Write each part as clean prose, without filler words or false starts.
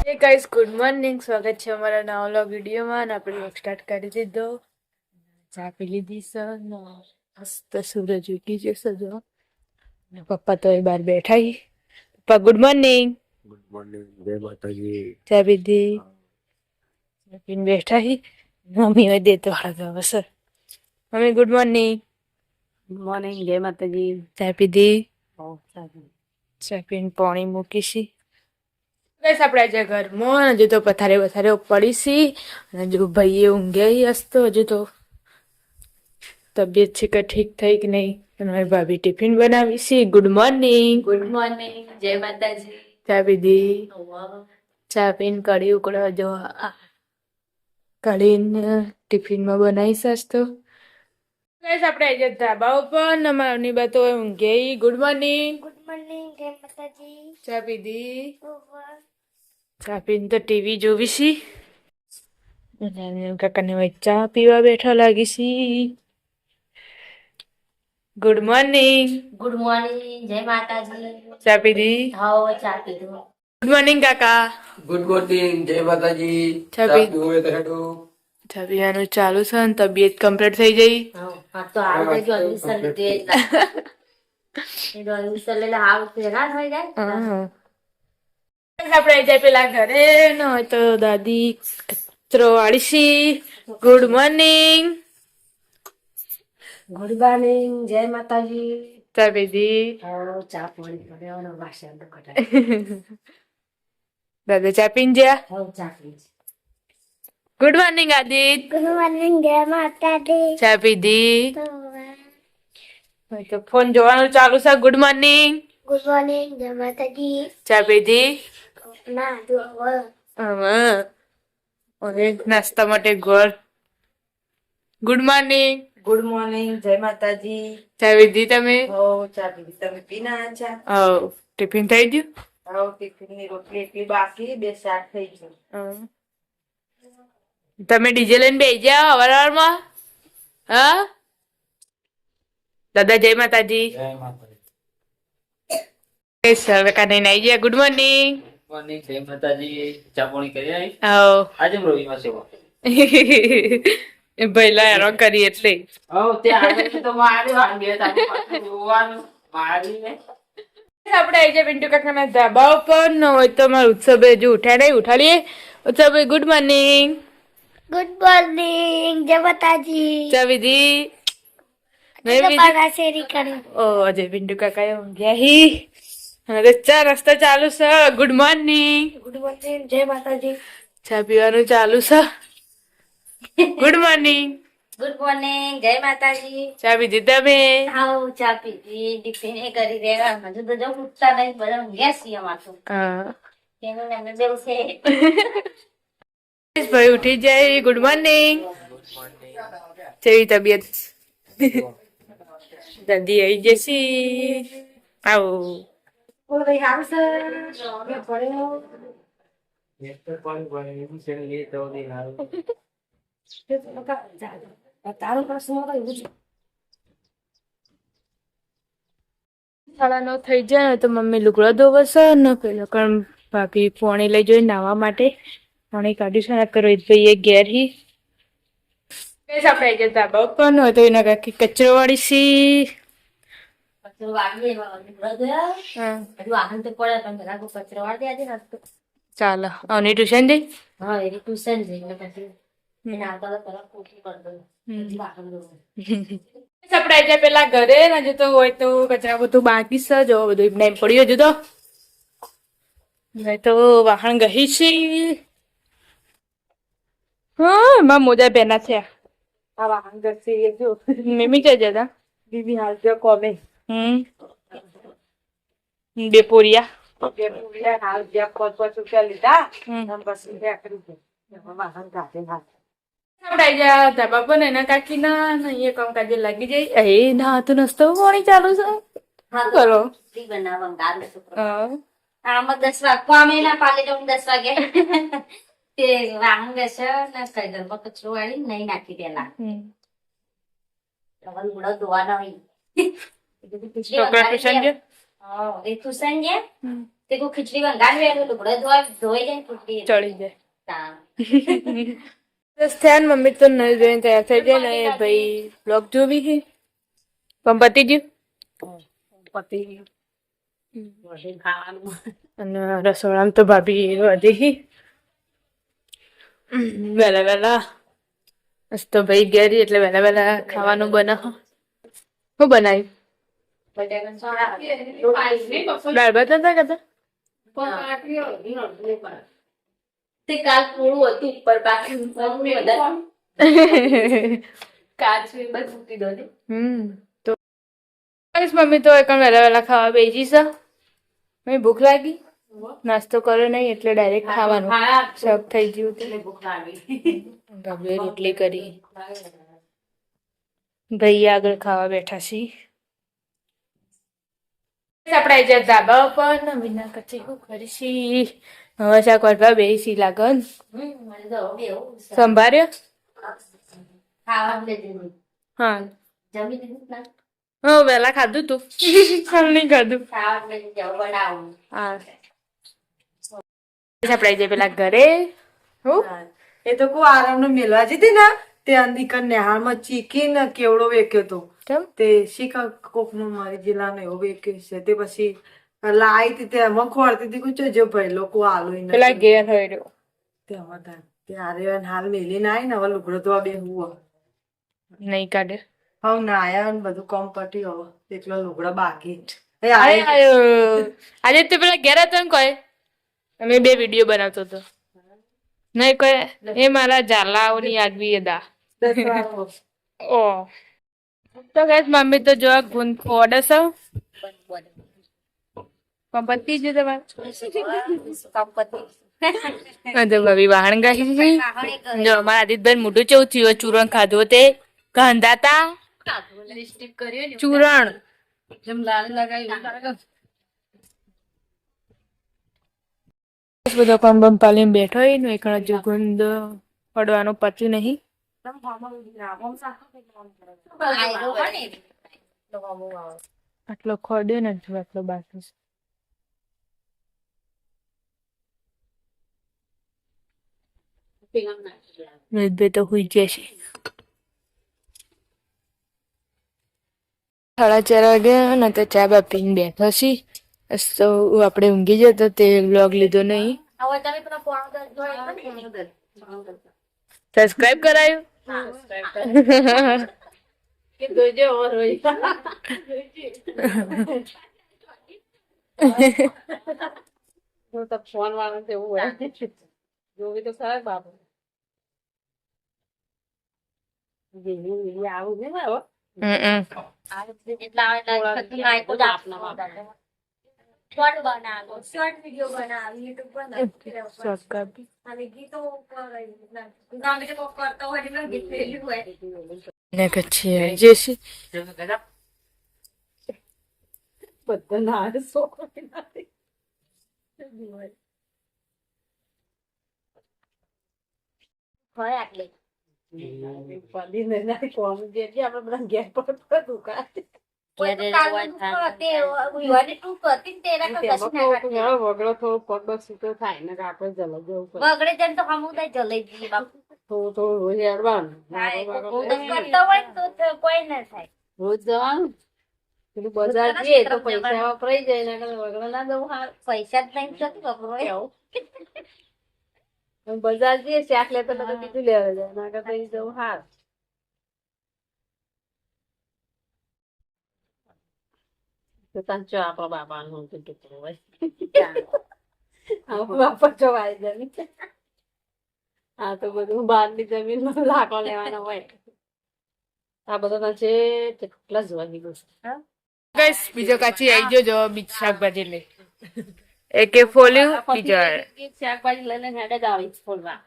હે guys, good morning. સ્વાગત છે અમારા નવા વ્લોગ વિડીયોમાં. અને આપણે વ્લોગ સ્ટાર્ટ કરી દીધો. ચા પી લીધી છે ને મસ્ત સૂરજ ઉગી જશે જો. ને પપ્પા તો એ બહાર બેઠા હી. પપ્પા ગુડ મોર્નિંગ. ગુડ મોર્નિંગ, જય માતાજી. ચા પીધી? ચા પીને બેઠા હી. મમ્મી હોય દેતો હળગાવે sir. Mummy good morning. Good morning, જય માતાજી. ચા પીધી? ચા ચા પીને પાણી મૂકીશી. બસ આપણે આજે ઘરમાં હજુ તો પથારે પડી સી. અને જો ભાઈ ઊંઘ્યા હસતો હજુ તો તબિયત છે કે ઠીક થઈ કે નહીં. અને મારી ભાભી ટિફિન બનાવી છે. Good morning. ગુડ મોર્નિંગ, જય માતાજી. ચા પીધી? ચા પીને કઢી ઉકળો જો કઢીને ટિફિનમાં બનાવી સસ તો બસ આપણે આજે ધાબા ઉપર ને મારી બા તો ઊંઘ્યા. Good morning. ગુડ મોર્નિંગ, જય માતાજી. ચા પીધી? ચા પીને તો ટીવી જોવી છી. કાકાને ચા પીવા બેઠા લાગી છી. Good morning. ગુડ મોર્નિંગ, જય માતાજી. ચા પીધી? હાઉ ચા પીધું. ગુડ મોર્નિંગ કાકા. ગુડ મોર્નિંગ, જય માતાજી. ચા ચા પી- પીવું હોય તો હેડો. ચા પીવાનું ચાલુ છે ને તબિયત કમ્પ્લીટ થઈ જઈ. હા તો હાલ તો જો અલ્સર લીધું એટલે અલ્સર એટલે હાલ ફેરા થઈ જાય. આપણે જાય પેલા ઘરે ન હોય તો દાદી કચરો વાળીશી. Good morning. ગુડ મોર્નિંગ, જય માતાજી. ચા પીધી? હાઉ ચા પાણી કર્યો વાસણ કઢાય. દાદા ચા પીને જ્યાં. હાઉ ચા પીધી. Good morning આદિત. ગુડ મોર્નિંગ, જય માતાજી. ચા પીધી? હોય તો ફોન જોવાનું ચાલુ છે. Good morning. ગુડ મોર્નિંગ, જય માતાજી. ચા પીધી? ના જો હવે નાસ્તા માટે ગોળ. Good morning. ગુડ મોર્નિંગ, જય માતાજી. ચા પીધી તમે? હાઉ ચા પીધી. તમે પીના ચા? ટિફિન થઈ ગયું? હાઉ ટિફિન ની રોટલી એટલી બાકી, બે શાક થઈ ગયું. તમે ડીજે લઈને બેસી જાઓ અવારમાં. હા દાદા જય માતાજી. જય માતાજી. સર કાને નાઈ ગયા. Good morning. મોર્નિંગ, જય માતાજી. ચા પાણી કરી આવી? આવો આજે રવિવાર સેવા. પહેલા એનો કરી એટલે ત્યાં તો મારી વાંગે જોવાનું મારીને આપણે આવી જાય પિન્ટુ કાકાના ધાબા ઉપર ન હોય તો મારો ઉત્સવ હજુ ઉઠ્યા નહીં. ઉઠાડીએ ઉત્સવ. Good morning. ગુડ મોર્નિંગ, જય માતાજી. ચા પીધી? શેરી કરી. ઓ અજય પિન્ટુ કાકા ઊંઘ્યા હી. હવે ચા રસ્તા ચાલુ છે. Good morning. ગુડ મોર્નિંગ, જય માતાજી. ચા પીવાનું ચાલુ છે. Good morning. ગુડ મોર્નિંગ, જય માતાજી. ચા પીધી તમે? હાઉ ચા પીધી. ટિફિન એ કરી દેવા. હજુ તો જો ઉઠતા નહીં, બધા ઊંઘ્યા છીએ અમાર તો. હા તેનું નામ બેવ છે. ભાઈ ઉઠી જાય. Good morning. કેવી તબિયત? દાદી આવી જશી. આવો બોલ ભાઈ હાલ છે. પડ્યો. તારું પ્રશ્ન તો એવું છે. 9:30 થઈ જાય ને તો મમ્મી લુગડો ધોવે છે ને પેલો કણ ભાભી પોણી લઈ જોઈ નાવા માટે. પાણી કાઢ્યું છે ને રોહિતભાઈ એ ઘેર હી. આપણે આવી જતા ધાબા ઉપર ન હોય તો એના કાકી કચરો વાળી સી. કચરો વાળી એમાં લુગડા ધોયા. હા હજુ વાહન તો પડે પણ જરા કચરો વાળી દેજે ને તો. ચાલો આવની ટ્યુશન જઈ. હા એની ટ્યુશન જઈને પછી એને આવતા તો તરત કોઠી કરી દઉં. હજી વાહન ધોવું. આપણે આવી જાય પેલા ઘરે ને હજુ તો હોય તો કચરા બધું બાકી છે. જો બધું એમને પડ્યું હજુ તો. હવે તો વાહન ગહી છે. હા એમાં મોજા પહેના છે. આ વાહન ગસી જો મમ્મી ક્યાં જતા? બીબી હાલ જો કોમે. બે પોરિયા. બે પૂરિયા હાલ જે 5 રૂપિયા લીધા. હમ. આમ પછી બેકરી છે. એમાં વાહન કાઢે હાલ. આપણે આવી જાય ધાબા પર ને એના કાકી ના અહીંયા કામકાજે લાગી જાય. એ ના તો નસ્તો પાણી ચાલુ છે. હા શું કરો? રોટલી બનાવવા ગાલે છોકરો. હા. આમાં 10 વાગે કોમે ના પાલે જો 10 વાગે તે વાહન બેસે ને કઈ ઘરમાં કચરો વાળી નહીં નાખી દેલા. તમારું ગુડા ધોવાના હોય. છોકરા ટ્યુશન ગયો? એ ટ્યુશન ગયા તે કોઈ ખીચડી વંગાડી વેલું લુગડો ધોઈ જાય તૂટી ચડી જાય તા. બસ થયા ને મમ્મી તો નહીં જોઈને તૈયાર થઈ જાય ને એ ભાઈ બ્લોગ જોવી છે પણ પતી ગયું પતિ વળી ખાવાનું અને રસોડામાં તો ભાભી વધી વહેલા વહેલા બસ તો ભાઈ ઘેરી એટલે વહેલા વહેલા ખાવાનું બનાવો શું બનાવ્યું દાળ ભાત હતા કહેતા તે કાલ પૂરું હતું ઉપર બાકી વધારે કાચું બધું મૂકી દો ને. તો બસ મમ્મી તો એકણ વહેલા વહેલા ખાવા બેસી છે મને ભૂખ લાગી નાસ્તો કર્યો નહીં એટલે ડાયરેક્ટ ખાવાનું શોખ થઈ ગયું હતું ભૂખ લાગી ભાભીએ રોટલી કરી ભાઈ આગળ ખાવા બેઠા છીએ આપણે આજે ધાબા ઉપર નવીના કચે શું કરીશી હવે શાક વાટવા બેસી લાગન મને તો હવે એવું છે. સંભાળ્યો ખાવાનું લઈ દીધું હા જમી દીધું ના હા વહેલા ખાધું તું હાલ નહીં ખાધું ખાવાનું લઈ જવું બનાવું હા આપણે આજે પેલા ઘરે હું એ તો કોઈ આરામ ને મેલવા જતી ને તે અંદિકર નેહાળમાં ચીકી ને કેવડો વેક્યો તો કેમ તે શીખા કોક નો મારી જિલ્લાનો એવો વેક્યો છે તે પછી લાઈ હતી તે એમાં ખોરતી હતી કુછ જો ભાઈ લોકો આલો પેલા ઘેર હોય રહ્યો તેમાં ત્યારે હાલ મેલી ના આવી ને હવે લુગડો તો બે હું નહીં કાઢે હવે ના આયા ને બધું કમ પટી હવે એટલો લુગડો બાકી આજે તો પેલા ઘેર હતો ને કોઈ અમે બે વિડીયો બનાવતો હતો નહીં કોઈ એ મારા ઝાલાઓની આગવી અદા ઓ તો ગેસ મમ્મી તો જો ગુંદ ખોડે છે પણ પતી જ તમારે તો ભાભી વાહણ ગાઈ છે જો અમારા આદિતભાઈ મોઢું ચેવું થયું ચૂરણ ખાધું તે ગંધાતા ચૂરણ જેમ લાલ લગાવી બધો કામ બમ પાલીને બેઠો હોય ને એક હજુ ગુંદ પડવાનું પત્યું નહીં આટલો ખોડ્યો ને હજુ આટલો બાકી છે વેદભાઈ તો હુઈ ગયા છે 4:30 વાગ્યા ને તો ચા બા પીને બેઠો છી તો આપણે ઊંઘી જતો તે વ્લોગ લીધો નહીં હવે તમે પેલા પોણો દર સબસ્ક્રાઇબ કરાયું કે જોજો ઓર હોય હું તો ફોન વાળા એવું હોય જોવી તો ખરા બાપુ આવું ને હવે એટલા શોર્ટ બનાવો શોર્ટ વિડિયો બનાવો યુટ્યુબ પર સબસ્ક્રાઇબ અને ગીતો ઉપર ગામે જે કોક કરતો હોય એટલે ગીત લેલું હોય ને કચ્છી જે છે બધા ના છોકરો હોય આટલે પડી ને ના કોમ જે આપણે બધા ઘેર પર દુકાન વગડો થોડો પગ સીધો થાય ને આપણે જલ જવું પડે બગડે જેમ તો સમુદાય જલાઈ જઈએ બાપુ થોડું થોડું હેડવાનું કરતો હોય તો કોઈ ના થાય રોજ જવાનું પેલું બજાર જઈએ તો પૈસા વપરાઈ જાય ને વગડો ના દઉં હાર પૈસા જ નહીં જતી વપરો એવું બજાર જઈએ શાક લેતો તો બીજું લેવા જાય ના કરતા જવું હાર તો તાંચો આપણા બાપાનું ટુકડો હોય આપણા બાપા જોવાય જમીન હા તો બધું બહારની જમીનમાં લાકડો લેવાનો હોય આ બધા છે કેટલા જોવા ગયું ગાઈસ બીજો કાચી આવી ગયો જો બીજ શાકભાજી લઈ એકે ફોલ્યું બીજો શાકભાજી લઈને હેડે જ આવી ફોલવા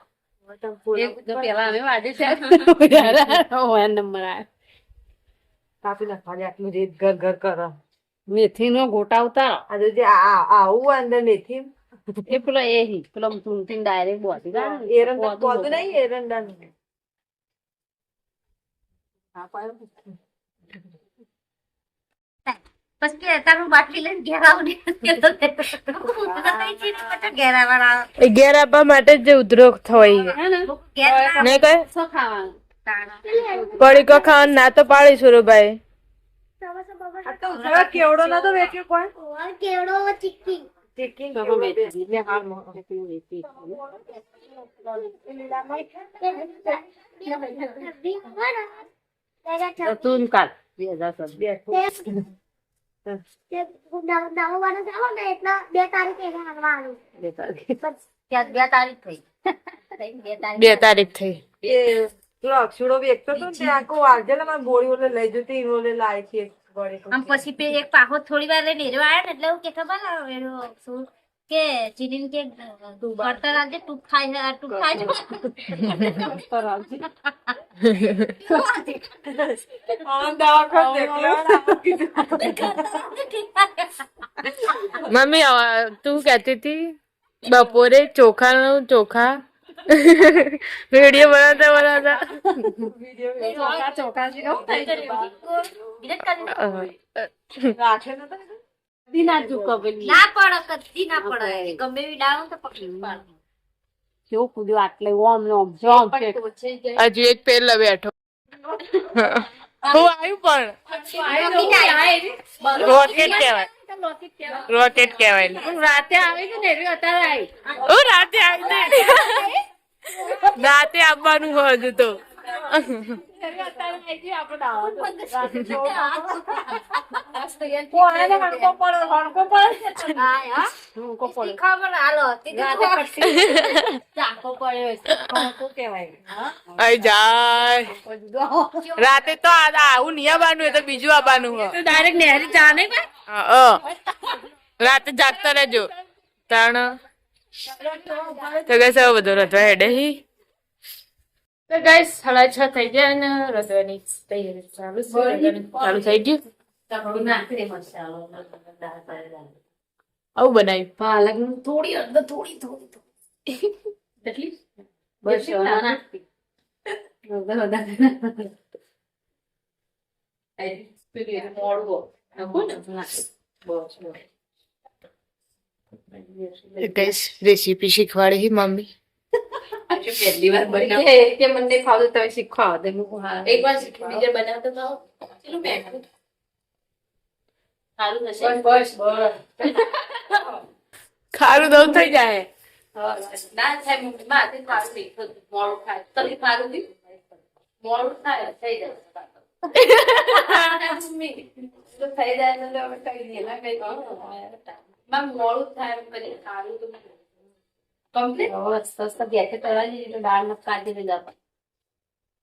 પેલા અમે વાડે છે નંબર આવ્યો કાપી નાખવા આટલું રેત ઘર ઘર કરો મેથી નો ગોટા ઉતારો આજે જે આવું અંદર નથી એ પેલો એ પેલો તુમથી ડાયરેક્ટ બોધી એરંડા પોતું નહીં એરંડા પછી કે તારું બાટલી લઈને ઘેર આવું ને ઘેર આવવાના એ ઘેર આપવા માટે જ ઉધરો થવાય ઘેર ને કઈ શું ખાવાનું પડીકો ખાવાનું ના તો પાડી સુરુભાઈ આ તો ઉધરા કેવડો નતો વેચ્યો કોઈ કેવડો ચીકી ચીકી તો અમે વેચી લે હાલ વેચી તો તું કાલ 2000 2 તારીખે આવવાનું ત્યાં 2 તારીખ થઈ 2 તારીખ થઈ એ પેલો અક્ષુડો વેચતો હતો ને ત્યાં આખું વાલજે ને મારે ગોળી ઓલે લઈ જતી ઓલે લાવી છે ગોળી આમ પછી પે એક પાહો થોડી વાર લઈને એરો આવ્યો ને એટલે એવું કે ખબર એનો શું કે ચીરીને કે કરતા રાજે તું ખાય તું ખાય મમ્મી તું કહેતી હતી બપોરે ચોખા વિડીયો બનાવતા રાખે નતો દિના ચૂકવેલી ના પડે કદી ના પડે ગમે એવી ડાળ તો પકડી પાડ કેવું કૂદ્યો આટલે ઓમ ને ઓમ જોમ છે હજુ એક પેલા બેઠો હું આવ્યું પણ રોકેટ કહેવાય રોકેટ કહેવાય રાતે આવી છે ને એવી અત્યારે આવી ઓ રાતે આવી રાતે આવવાનું હોય હજુ તો ખબર હાલો આઈ જાય રાતે તો આવું નહીં આવવાનું એ તો બીજું આવવાનું હોય ડાયરેક્ટ નેહરી ચા નહીં રાતે જાગતા રહેજો તાણ તો ગઈસ હવે બધો રધવા હેડે હી તો ગઈસ 6:30 થઈ ગયા અને રધવાની તૈયારી ચાલુ છે ચાલુ થઈ ગયું આવું બનાવ્યું પાલક નું થોડી અડધો થોડી એટલી બસ ગઈસ રેસીપી શીખવાડી હી મમ્મી પહેલી વાર બની કે મને ફાવતું તમે શીખવા એક વાર શીખી બીજે બનાવતો તો ચલો બેઠું સારું થશે બસ ખારું દઉં થઈ જાય ના થાય માથે સારું નહીં મોડું થાય તને સારું નહીં મોડું થાય થઈ જાય મમ્મી તો થઈ જાય ને હવે કઈ દે ના કઈ મોડું થાય પછી સારું તો કમ્પ્લીટ સસ્તા ગેસે કરવા જઈએ તો દાળ મત કાઢી દીધા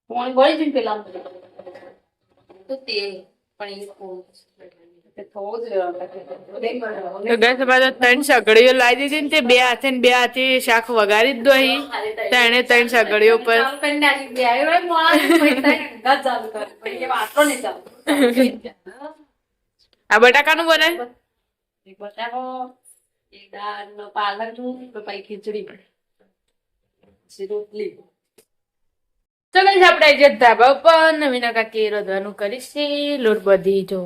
પણ બળી જઈને પેલા તો તેલ પણ એ થોડું જ તો ગઈસ અમારે 3 સગડીઓ લાવી દીધી ને તે બે હાથે શાક વગાડી જ દો અહીં તેને 3 સગડીઓ પર આ બટાકાનું બનાય એક બટાકો એક દાળ પાલક નું પછી ખીચડી પછી રોટલી તો ગઈસ આપણે જે ધાબા ઉપર નવીના કાકી રોધવાનું કરીશી લોટ બધી જો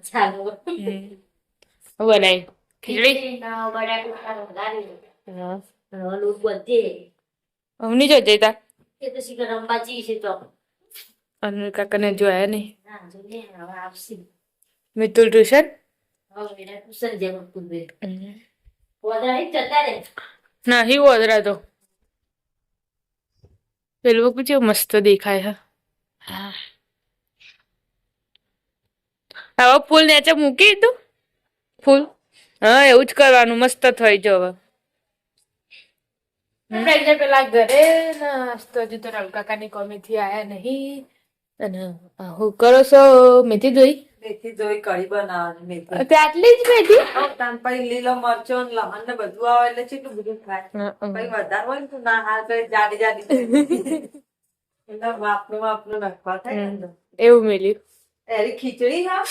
ચાલો બનાવી ખીચડી લોટ બધે અમની જો જઈતા એ તો શીખર રંબાજી છે તો અને કાકાને જોયા નહીં ના જોઈએ હવે આવશે મિતુલ ટ્યુશન હવે એના ટ્યુશન જેમ કુદે વધારે જતા રે નહીં ઓદરા તો પેલું પૂછ્યું મસ્ત દેખાય હા હવે ફૂલ નીચે મૂકી તું ફૂલ હા એવું જ કરવાનું મસ્ત થઈ જો હવે પેલા ઘરે નાસ્તો હજુ તો રલકાકાની કોમેથી આયા નહીં અને હું કરો છો મેથી ધોઈ મેથી જોઈ કઢી બનાવવાની મેથી આટલી જ મેથી તાન પછી લીલો મરચો ને લહણ ને બધું આવે એટલે કેટલું બધું થાય પછી વધારે હોય ને તો ના હાલ પછી જાડી જાડી એટલે માપનું નાખવા થાય ને અંદર. એવું મેલ્યું એરી ખીચડી હા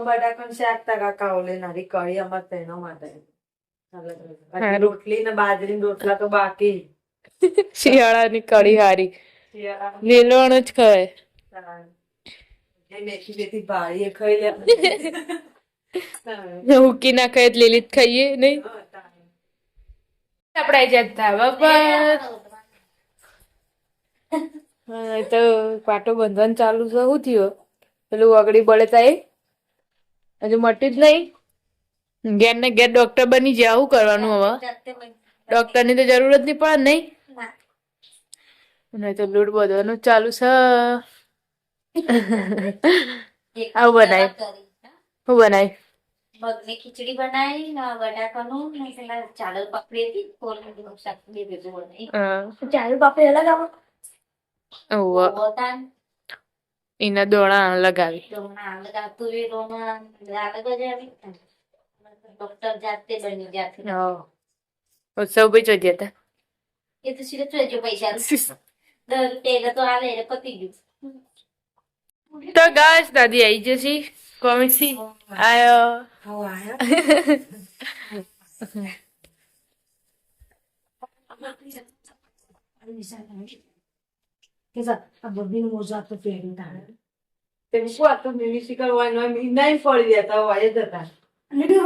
બટાકાનું શાક તા કાકા ઓલે નારી કઢી અમારે તેના માટે બાકી રોટલી ને બાજરી રોટલા તો બાકી શિયાળાની કઢી હારી લીલવણ જ ખવાય મેથી બેથી ભાળી ખાઈ લે હુકી ના ખાય એટલે લીલી જ ખાઈએ નહીં આપણે આવી જાય ધાબા પર હા, તો પાટો બંધવાનું ચાલુ છે શું થયું પેલું વગડી બળે તા એ હજુ મટી જ નહીં ઘેર ને ઘેર ડોક્ટર બની જાય શું કરવાનું હવે ડોક્ટર ની તો જરૂરત નહીં પડે નહીં નહીં તો લૂટ બધવાનું ચાલુ છે આવું બનાય શું બનાય મગની ખીચડી બનાવી ને બટાકાનું ને પેલા ચાવલ પકડી હતી કોલનું શાક બે ભેગું બનાવી ચાલુ બાપે અલગ આવો બોતાન એના દોણા લગાવી ડોણા અલગ આવતું એ ડોણા અલગ જ આવી ડોક્ટર જાતે બની જાતે ઉત્સવ ભાઈ જોઈ હતા એ તો સીધે ચોજો પૈસા 10 રૂપિયા તો આવે એટલે પતી ગયું તો ગાઈસ દાદી આવી જશે કોમિક્સી આયો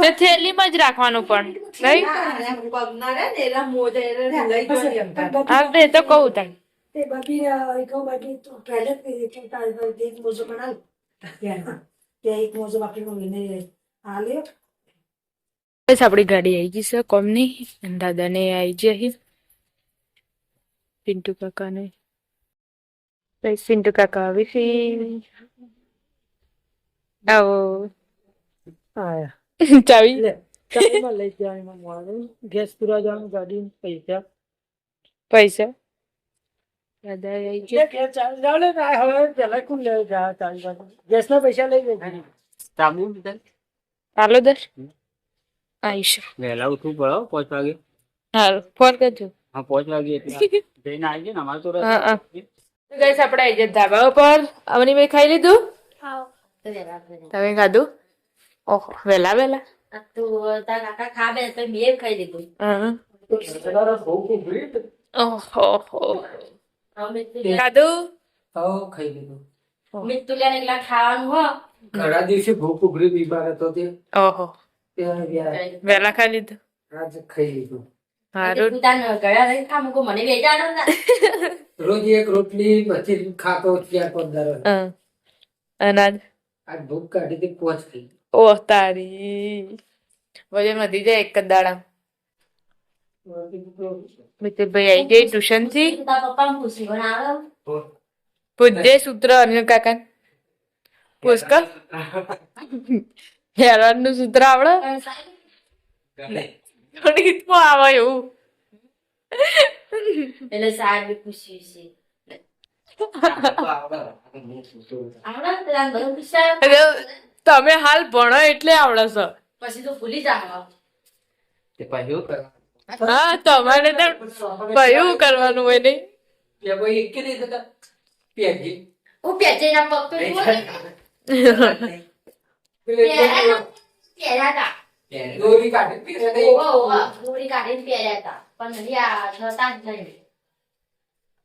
તો થેલીમાં જ રાખવાનું પણ નહીં આપણે તો કહું તને તે બાકી એક બાકી તો ટોયલેટ પી તો તારે એક મોજો બનાવ તે એક મોજો બાકી મને આલે બસ આપણી ગાડી આવી ગઈ છે કોમની અને દાદાને આવી જઈ પિન્ટુ કાકાને બસ પિન્ટુ કાકા આવી છે આવો ચાવી લઈ જવાનું ગેસ પૂરા જવાનું ગાડી પૈસા પૈસા દાદા આવી ગયા હવે પેલા કોણ લે ગેસ ના પૈસા લઈ જાય હાલો દર આવીશ વહેલા ઉઠવું પડે 5 વાગે હારું ફોન કરજો હા 5 વાગે એટલે જઈને આવી ને અમારે તો હા હા તો ગાઈસ આપણે આવી ગયા ધાબા ઉપર અવની મેં ખાઈ લીધું તમે ખાધું ઓહો વેલા વેલા તું તાર કાકા ખાવે તો મેં ખાઈ લીધું ઓહો ખાધું ખાઈ લીધું મિતુલિયા ને એકલા ખાવાનું હો ઘણા દિવસે ભૂખ ઉઘરી બીમાર હતો તે ઓહો વેલા ખાઈ લીધું આજે ખાઈ લીધું હારું તું તાર ગળા લઈને ખા મૂકો મને બેજાડો ના રોજ એક રોટલી પછી ખાતો 4-15 અનાજ આજ ભૂખ કાઢી તે 5 ખાઈ ઓહ તારી વજન વધી જાય એક જ દાડા મિતુલભાઈ આવી ગઈ ટ્યુશન થી તાર પપ્પા પૂછી બનાવો પૂજ્ય સૂત્ર અનિલ કાકા પુષ્કર હેરાન નું સૂત્ર આવડે ગણિતમાં આવે એવું એટલે સાહેબ પૂછ્યું છે આવડે તાર બધું પૂછાય અરે, તમે હાલ ભણો એટલે આવડે છે પછી તો ભૂલી જાવ તે પાછું કરવા હા તમારે તો કયું કરવાનું હોય નહીં કે કોઈ એક કે નહીં થતા પેજી હું પેજે ના પગ તો પહેર્યા હતા દોરી કાઢી પીરે નહીં દોરી કાઢીને પહેર્યા હતા પણ યા નતા જ નહીં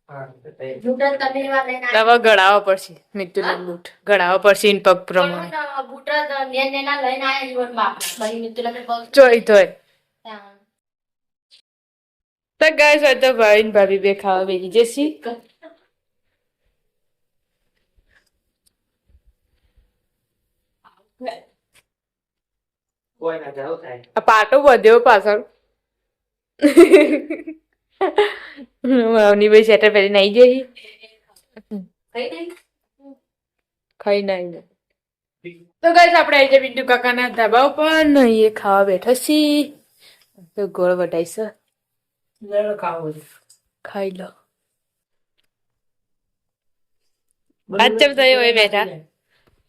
હા તે બૂટ તમે એવા લઈને હવે ગળાવો પડશે મિતુલ બૂટ ગળાવો પડશે ઇન પગ પ્રમાણે બૂટ નેના લઈને આયા જીવનમાં ભાઈ મિતુલ પગ ચોઈ તોય તો ગાઈસ હોય તો ભાઈ ને ભાભી બે ખાવા બેસી જશી કોઈ ના જાવ થાય આ પાટો બધ્યો પાછળ અવની ભાઈ સ્વેટર પહેરીને આવી જઈ કઈ નહીં ખાઈ નાઈ તો ગાઈસ આપણે આવી જાય પિન્ટુ કાકાના ધાબા ઉપર ને એ ખાવા બેઠા છીએ તો ગોળ વટાઈ છે ખાવું ખાઈ લો આજ ચમ થયો હોય બેઠા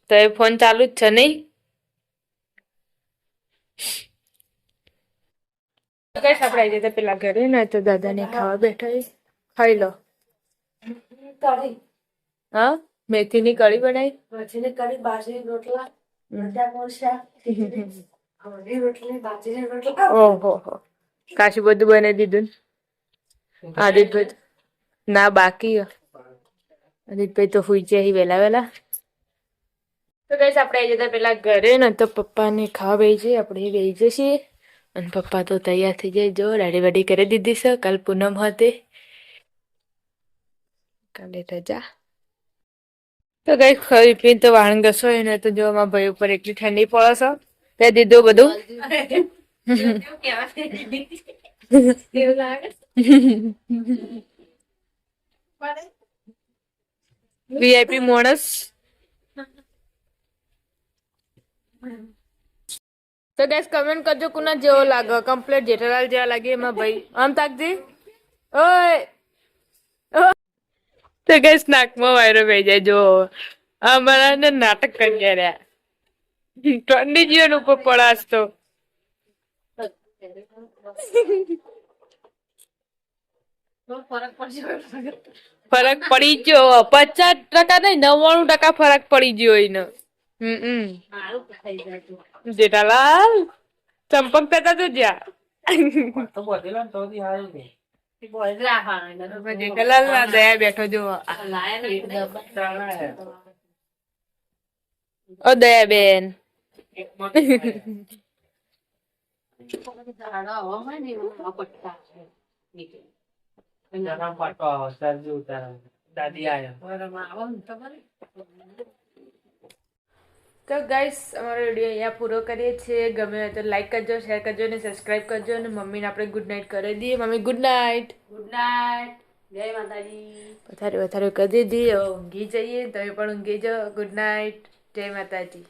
તો એ ફોન ચાલુ જ છે નહીં કઈ આપણે આવી જતા પેલા ઘરે ને તો દાદાને ખાવા બેઠા છે. ખાઈ લો કઢી હા મેથીની કઢી બનાવી પછી કઢી બાજરી રોટલા બટાકાનું શાક ઘઉંની રોટલી બાજરી રોટલા ઓહો હો કાશી બધું બનાવી દીધું ને? આદિતભાઈ ના બાકી આદિતભાઈ તો હુઈ જાય વેલા વેલા તો ગાઈસ આપણે આવી જતા પેલા ઘરે ને તો પપ્પાને ખાવા બેસી જઈએ, આપણે બેસી જઈએ અને પપ્પા તો તૈયાર થઈ જાય, જો રેડી વેડી કરી દીધી છે. કાલ પૂનમ હતી, કાલે રજા. તો ગાઈસ ખાઈ પીને તો વાણ ઘસો ને તો જો મારા ભાઈ ઉપર એટલી ઠંડી પડે છે. તે દીધું બધું એવું લાગે વીઆઈપી માણસ. તો ગાઈસ કમેન્ટ કરજો કોના જેવો લાગે, કમ્પ્લીટ જેઠાલાલ જેવા લાગે એમાં ભાઈ. આમ તાકજી ઓય. તો ગાઈસ નાકમાં વાયરો પડી જાય. જો અમારા ને નાટક કરી રહ્યા, ઠંડી જીવન ઉપર પડાશ તો ફરક પડી ગયો. 50% નહીં 99% ફરક પડી ગયો એને. જેઠાલાલ ચંપક થતા તો જ્યાં તો બધેલો ને તો થી હારું ને. જેઠાલાલ ના દયા બેઠો જો. ઓ દયા બેન નાના પાટો આવે, સરજી ઉતારે. દાદી આયા. તો ગાઈસ અમારો વિડીયો અહીંયા પૂરો કરીએ છીએ. ગમે હોય તો લાઈક કરજો, શેર કરજો અને સબસ્ક્રાઇબ કરજો. અને મમ્મીને આપણે ગુડ નાઇટ કરી દઈએ. Mummy good night. Good night, જય માતાજી. વધારે કરી દીધી. હવે ઊંઘી જઈએ, તમે પણ ઊંઘી જાઓ. ગુડ નાઇટ, જય માતાજી.